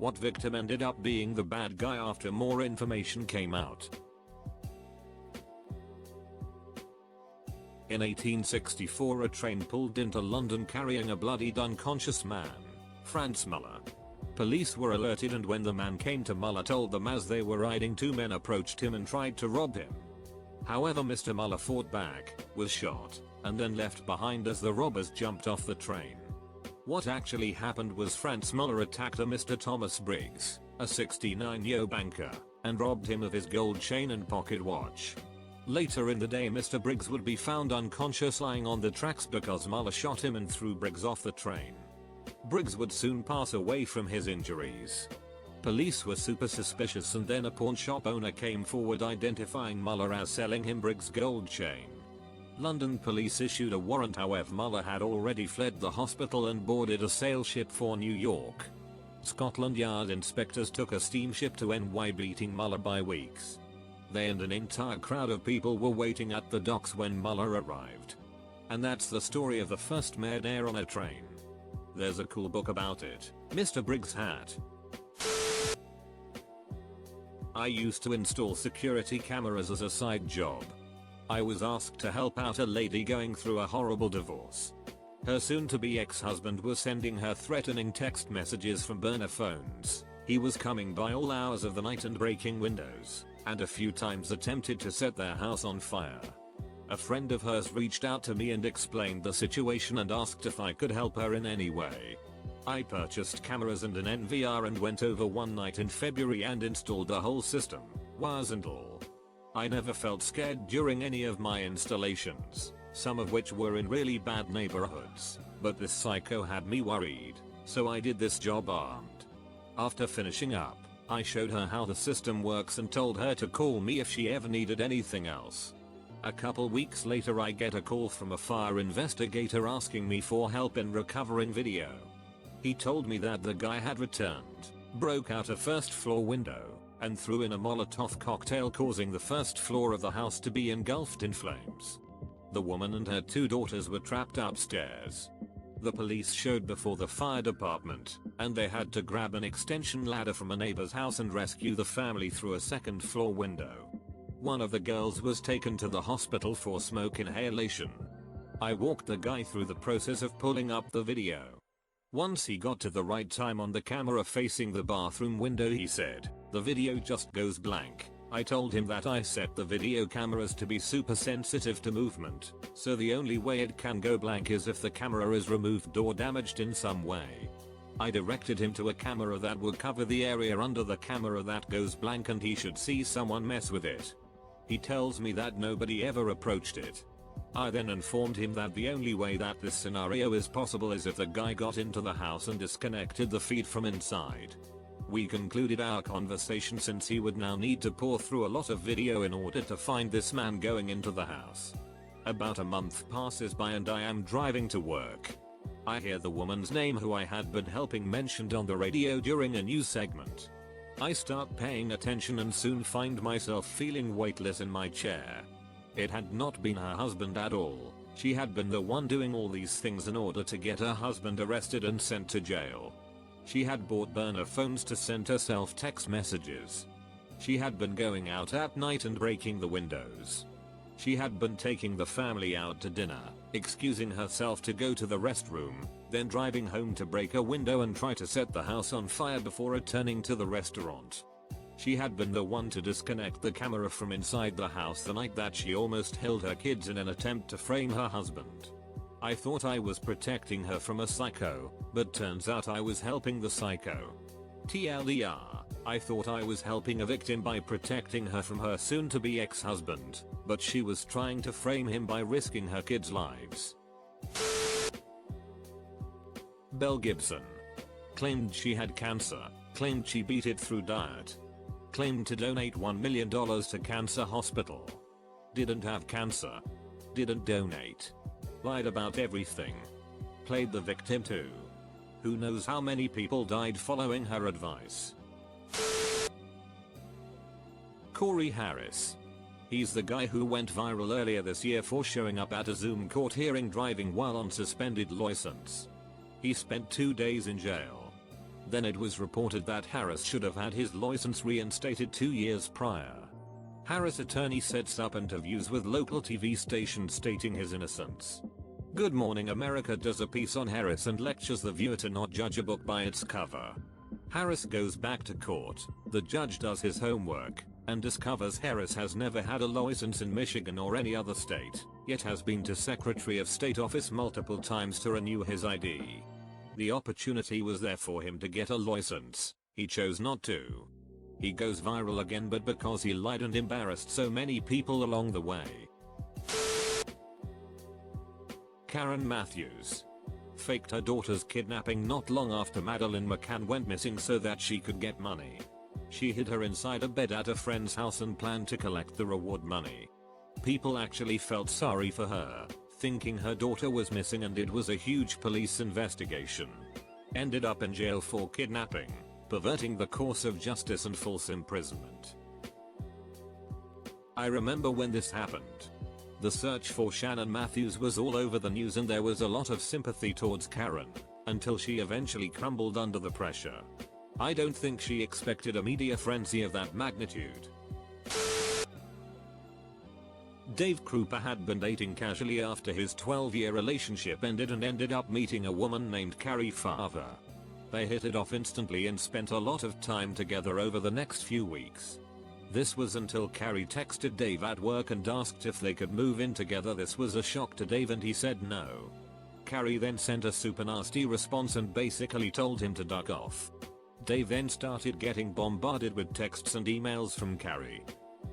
what victim ended up being the bad guy after more information came out. In 1864 a train pulled into London carrying a bloodied unconscious man, Franz Muller. Police were alerted, and when the man came to Muller told them as they were riding, two men approached him and tried to rob him. However, Mr. Muller fought back, was shot, and then left behind as the robbers jumped off the train. What actually happened was Franz Muller attacked a Mr. Thomas Briggs, a 69-year-old banker, and robbed him of his gold chain and pocket watch. Later in the day Mr. Briggs would be found unconscious lying on the tracks because Muller shot him and threw Briggs off the train. Briggs would soon pass away from his injuries. Police were super suspicious, and then a pawn shop owner came forward identifying Muller as selling him Briggs' gold chain. London police issued a warrant, however Muller had already fled the hospital and boarded a sail ship for New York. Scotland Yard inspectors took a steamship to NY, beating Muller by weeks. They and an entire crowd of people were waiting at the docks when Muller arrived. And that's the story of the first murder on a train. There's a cool book about it, Mr. BriggsHat. I used to install security cameras as a side job. I was asked to help out a lady going through a horrible divorce. Her soon-to-be ex-husband was sending her threatening text messages from burner phones. He was coming by all hours of the night and breaking windows, and a few times attempted to set their house on fire. A friend of hers reached out to me and explained the situation and asked if I could help her in any way. I purchased cameras and an NVR and went over one night in February and installed the whole system, wires and all. I never felt scared during any of my installations, some of which were in really bad neighborhoods, but this psycho had me worried, so I did this job armed. After finishing up, I showed her how the system works and told her to call me if she ever needed anything else. A couple weeks later I get a call from a fire investigator asking me for help in recovering video. He told me that the guy had returned, broke out a first floor window, and threw in a Molotov cocktail, causing the first floor of the house to be engulfed in flames. The woman and her two daughters were trapped upstairs. The police showed before the fire department, and they had to grab an extension ladder from a neighbor's house and rescue the family through a second floor window. One of the girls was taken to the hospital for smoke inhalation. I walked the guy through the process of pulling up the video. Once he got to the right time on the camera facing the bathroom window, he said, "The video just goes blank." I told him that I set the video cameras to be super sensitive to movement, so the only way it can go blank is if the camera is removed or damaged in some way. I directed him to a camera that would cover the area under the camera that goes blank, and he should see someone mess with it. He tells me that nobody ever approached it. I then informed him that the only way that this scenario is possible is if the guy got into the house and disconnected the feed from inside. We concluded our conversation since he would now need to pour through a lot of video in order to find this man going into the house. About a month passes by and I am driving to work. I hear the woman's name who I had been helping mentioned on the radio during a news segment. I start paying attention and soon find myself feeling weightless in my chair. It had not been her husband at all. She had been the one doing all these things in order to get her husband arrested and sent to jail. She had bought burner phones to send herself text messages. She had been going out at night and breaking the windows. She had been taking the family out to dinner, excusing herself to go to the restroom, then driving home to break a window and try to set the house on fire before returning to the restaurant. She had been the one to disconnect the camera from inside the house the night that she almost killed her kids in an attempt to frame her husband. I thought I was protecting her from a psycho, but turns out I was helping the psycho. TLDR, I thought I was helping a victim by protecting her from her soon-to-be ex-husband, but she was trying to frame him by risking her kids' lives. Belle Gibson claimed she had cancer, claimed she beat it through diet, claimed to donate $1 million to cancer hospital, didn't have cancer, didn't donate, lied about everything, played the victim too. Who knows how many people died following her advice. Cory Harris. He's the guy who went viral earlier this year for showing up at a Zoom court hearing driving while on suspended license. He spent 2 days in jail. Then it was reported that Harris should have had his license reinstated 2 years prior. Harris' attorney sets up interviews with local TV stations stating his innocence. Good Morning America does a piece on Harris and lectures the viewer to not judge a book by its cover. Harris goes back to court, the judge does his homework, and discovers Harris has never had a license in Michigan or any other state, yet has been to Secretary of State office multiple times to renew his ID. The opportunity was there for him to get a license, he chose not to. He goes viral again, but because he lied and embarrassed so many people along the way. Karen Matthews faked her daughter's kidnapping not long after Madeleine McCann went missing so that she could get money. She hid her inside a bed at a friend's house and planned to collect the reward money. People actually felt sorry for her, thinking her daughter was missing, and it was a huge police investigation. Ended up in jail for kidnapping, perverting the course of justice and false imprisonment. I remember when this happened. The search for Shannon Matthews was all over the news and there was a lot of sympathy towards Karen, until she eventually crumbled under the pressure. I don't think she expected a media frenzy of that magnitude. Dave Krooer had been dating casually after his 12-year relationship ended and ended up meeting a woman named Carrie Farver. They hit it off instantly and spent a lot of time together over the next few weeks. This was until Carrie texted Dave at work and asked if they could move in together. This was a shock to Dave and he said no. Carrie then sent a super nasty response and basically told him to duck off. Dave then started getting bombarded with texts and emails from Carrie.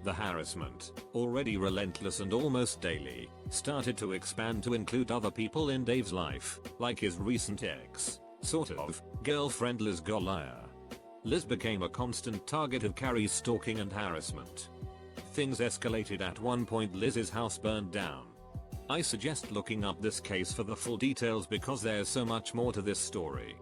The harassment, already relentless and almost daily, started to expand to include other people in Dave's life, like his recent girlfriend Liz Golier. Liz became a constant target of Carrie's stalking and harassment. Things escalated. At one point Liz's house burned down. I suggest looking up this case for the full details because there's so much more to this story.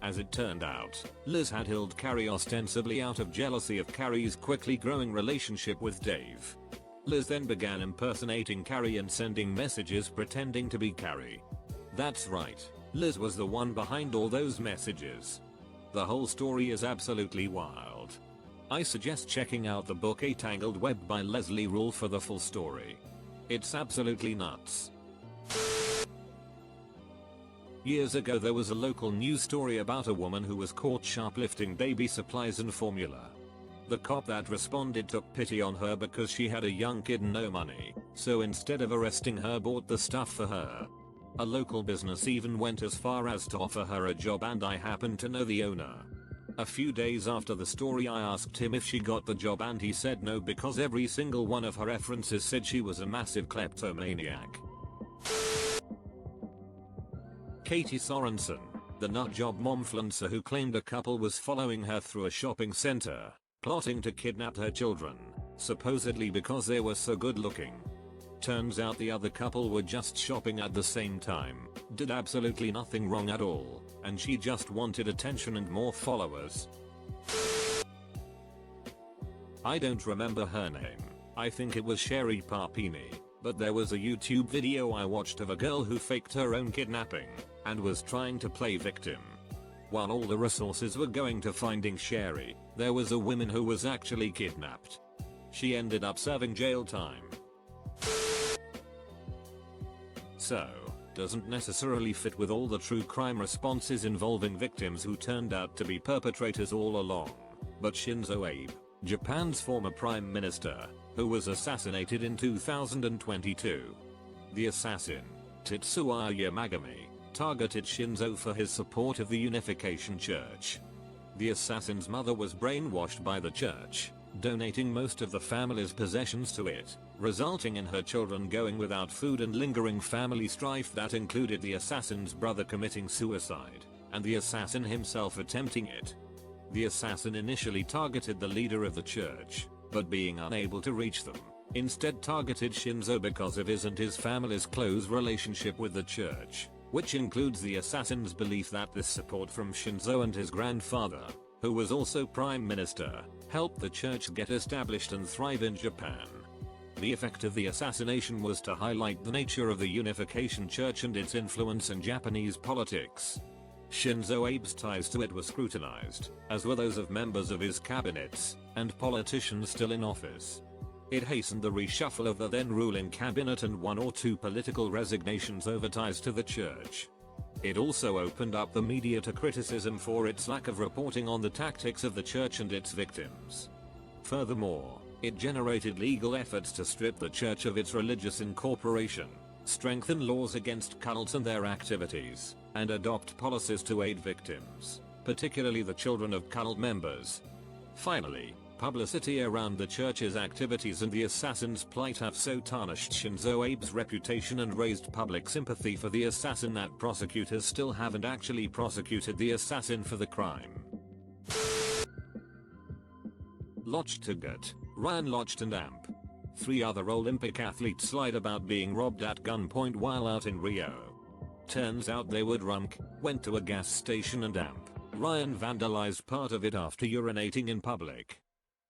As it turned out, Liz had killed Carrie ostensibly out of jealousy of Carrie's quickly growing relationship with Dave. Liz then began impersonating Carrie and sending messages pretending to be Carrie. That's right, Liz was the one behind all those messages. The whole story is absolutely wild. I suggest checking out the book A Tangled Web by Leslie Rule for the full story. It's absolutely nuts. Years ago there was a local news story about a woman who was caught shoplifting baby supplies and formula. The cop that responded took pity on her because she had a young kid and no money, so instead of arresting her bought the stuff for her. A local business even went as far as to offer her a job, and I happen to know the owner. A few days after the story I asked him if she got the job and he said no because every single one of her references said she was a massive kleptomaniac. Katie Sorensen, the nutjob momfluencer who claimed a couple was following her through a shopping center, plotting to kidnap her children, supposedly because they were so good looking. Turns out the other couple were just shopping at the same time, did absolutely nothing wrong at all, and she just wanted attention and more followers. I don't remember her name, I think it was Sherry Paparini, but there was a YouTube video I watched of a girl who faked her own kidnapping, and was trying to play victim. While all the resources were going to finding Sherry, there was a woman who was actually kidnapped. She ended up serving jail time. So, doesn't necessarily fit with all the true crime responses involving victims who turned out to be perpetrators all along, but Shinszo Abe, Japan's former prime minister, who was assassinated in 2022. The assassin, Tetsuya Yamagami, targeted Shinszo for his support of the Unification Church. The assassin's mother was brainwashed by the church, donating most of the family's possessions to it, resulting in her children going without food and lingering family strife that included the assassin's brother committing suicide, and the assassin himself attempting it. The assassin initially targeted the leader of the church, but being unable to reach them, instead targeted Shinszo because of his and his family's close relationship with the church, which includes the assassin's belief that this support from Shinszo and his grandfather, who was also prime minister, helped the church get established and thrive in Japan. The effect of the assassination was to highlight the nature of the Unification Church and its influence in Japanese politics. Shinszo Abe's ties to it were scrutinized, as were those of members of his cabinets and politicians still in office. It hastened the reshuffle of the then ruling cabinet and one or two political resignations over ties to the church. It also opened up the media to criticism for its lack of reporting on the tactics of the church and its victims. Furthermore, it generated legal efforts to strip the church of its religious incorporation, strengthen laws against cults and their activities, and adopt policies to aid victims, particularly the children of cult members. Finally, publicity around the church's activities and the assassin's plight have so tarnished Shinszo Abe's reputation and raised public sympathy for the assassin that prosecutors still haven't actually prosecuted the assassin for the crime. Lochtagert, Ryan Locht and Amp. 3 other Olympic athletes lied about being robbed at gunpoint while out in Rio. Turns out they were drunk, went to a gas station and Amp, Ryan vandalized part of it after urinating in public.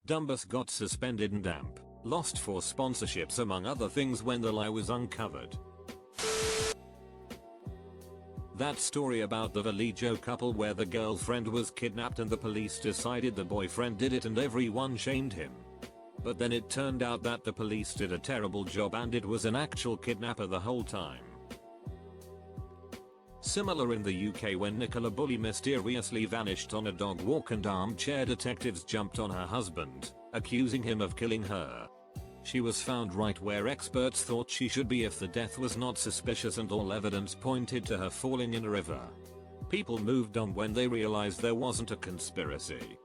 Dumbus got suspended and Amp lost 4 sponsorships among other things when the lie was uncovered. That story about the Vallejo couple where the girlfriend was kidnapped and the police decided the boyfriend did it and everyone shamed him. But then it turned out that the police did a terrible job and it was an actual kidnapper the whole time. Similar in the UK when Nicola Bully mysteriously vanished on a dog walk and armchair detectives jumped on her husband, accusing him of killing her. She was found right where experts thought she should be if the death was not suspicious and all evidence pointed to her falling in a river. People moved on when they realized there wasn't a conspiracy.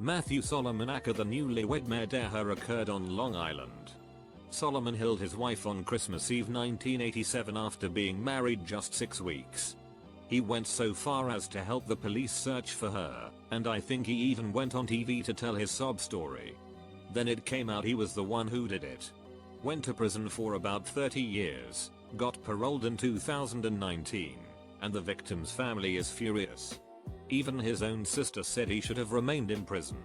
Matthew Solomon Acker, the newlywed mayor heir, occurred on Long Island. Solomon killed his wife on Christmas Eve 1987 after being married just 6 weeks. He went so far as to help the police search for her, and I think he even went on TV to tell his sob story. Then it came out he was the one who did it. Went to prison for about 30 years, got paroled in 2019, and the victim's family is furious. Even his own sister said he should have remained in prison.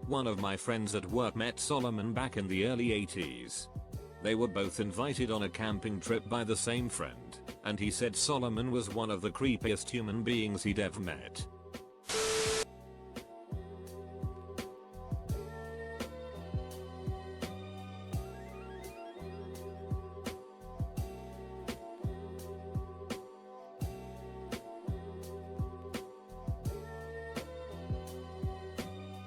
One of my friends at work met Solomon back in the early 80s. They were both invited on a camping trip by the same friend, and he said Solomon was one of the creepiest human beings he'd ever met.